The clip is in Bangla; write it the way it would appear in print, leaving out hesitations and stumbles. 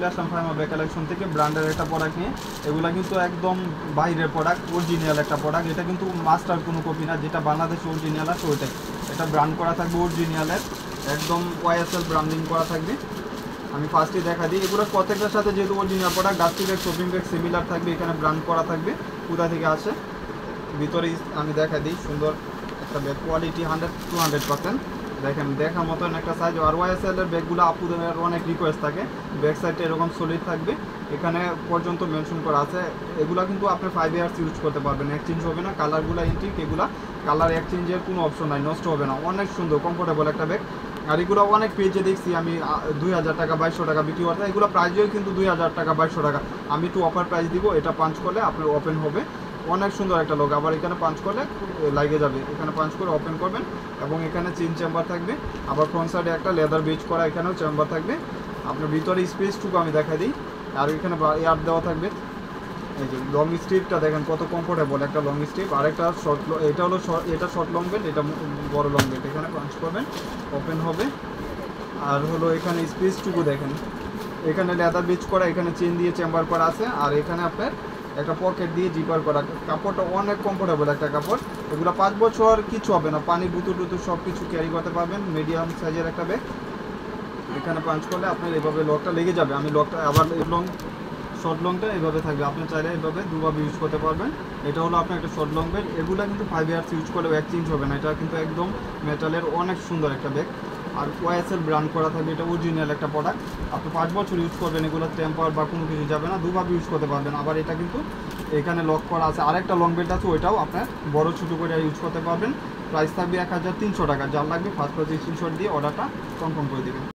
আসলাম ফাইমা ব্যাগ কালেকশন থেকে ব্র্যান্ডের একটা প্রোডাক্ট নিয়ে। এগুলা কিন্তু একদম বাইরের প্রোডাক্ট, অরিজিনাল একটা প্রোডাক্ট। এটা কিন্তু মাস্টার কোনো কপি না, যেটা বাংলাদেশে অরিজিনাল আছে ওইটাই। এটা ব্র্যান্ড করা থাকবে অরিজিনালের, একদম ওয়াইএসএল ব্র্যান্ডিং করা থাকবে। আমি ফার্স্টে দেখা দিই, এগুলো প্রত্যেকটার সাথে যেহেতু original product, dusty bag, shopping bag similar থাকবে। এখানে ব্র্যান্ড করা থাকবে কোথা থেকে আসে। ভিতরে আমি দেখা দিই, সুন্দর একটা ব্যাগ, কোয়ালিটি 100-200%। দেখেন দেখার মতন একটা সাইজ। আর ওয়াইএসএলের ব্যাগগুলো আপুদের অনেক রিকোয়েস্ট থাকে, ব্যাক সাইডটা এরকম সলিড থাকবে, এখানে পর্যন্ত মেনশন করা আছে। এগুলো কিন্তু আপনি 5 ইয়ার্স ইউজ করতে পারবেন, এক্সচেঞ্জ হবে না। কালারগুলো ইন্টিক, এগুলা কালার এক্সচেঞ্জের কোনো অপশন নাই, নষ্ট হবে না। অনেক সুন্দর কমফোর্টেবল একটা ব্যাগ। আর এগুলো অনেক পেজে দেখছি আমি 2000 টাকা 2200 টাকা বিক্রি করতে। এগুলো প্রাইসও কিন্তু 2000 টাকা 2200 টাকা। আমি একটু অফার প্রাইস দিব, এটা পাঞ্চ করলে আপনার ওপেন হবে। অনেক সুন্দর একটা লোক। আবার এখানে পাঞ্চ করলে লাগে যাবে, এখানে পাঞ্চ করে ওপেন করবেন এবং এখানে চেইন চেম্বার থাকবে। আবার ফ্রন্ট সাইডে একটা লেদার বেজ করা এখানেও চেম্বার থাকবে। আপনার ভিতরে স্পেসটুকু আমি দেখাই দিই। আর এখানে এয়ার দেওয়া থাকবে। এই যে লং স্ট্রিপটা দেখেন কত কমফোর্টেবল একটা লং স্ট্রিপ। আর একটা শর্ট, এটা হলো এটা শর্ট লং বেল্ট, এটা বড় লং বেল্ট। এখানে পাঞ্চ করবেন, ওপেন হবে। আর হলো এখানে স্পেসটুকু দেখেন, এখানে লেদার বেজ করা, এখানে চেন দিয়ে চেম্বার করা আছে। আর এখানে আপনার একটা পকেট দিয়ে জিপার করা। কাপড়টা অনেক কমফোর্টেবল একটা কাপড়। এগুলো 5 বছর কিছু হবে না, পানি বুতুর টুতুর সব কিছু ক্যারি করতে পারবেন। মিডিয়াম সাইজের একটা ব্যাগ। এখানে পাঞ্চ করলে আপনার এভাবে লকটা লেগে যাবে। আমি লকটা আবার লং শর্ট লংটা এভাবে থাকবে, আপনি চাইলে এভাবে দুভাবে ইউজ করতে পারবেন। এটা হলো আপনার একটা শর্ট লং ব্যাগ। এগুলো কিন্তু 5 ইয়ার্স ইউজ করলেও এক্সচেঞ্জ হবে না। এটা কিন্তু একদম মেটালের অনেক সুন্দর একটা ব্যাগ। আর ওয়াইএসএল ব্র্যান্ড করা থাকবে, এটা অরিজিনাল একটা প্রোডাক্ট। আপনি 5 বছর ইউজ করবেন, এগুলো টেম্পার বা কোনো কিছু যাবে না, দুভাবে ইউজ করতে পারবেন। আবার এটা কিন্তু এখানে লক করা আছে। আরেকটা লং বেল্ট আছে, ওইটাও আপনার বড় ছোটো করে ইউজ করতে পারবেন। প্রাইস থাকবে 1300 টাকা। যার লাগবে ফার্স্ট ক্লাস স্ক্রিনশট দিয়ে অর্ডারটা কনফার্ম করে দেবেন।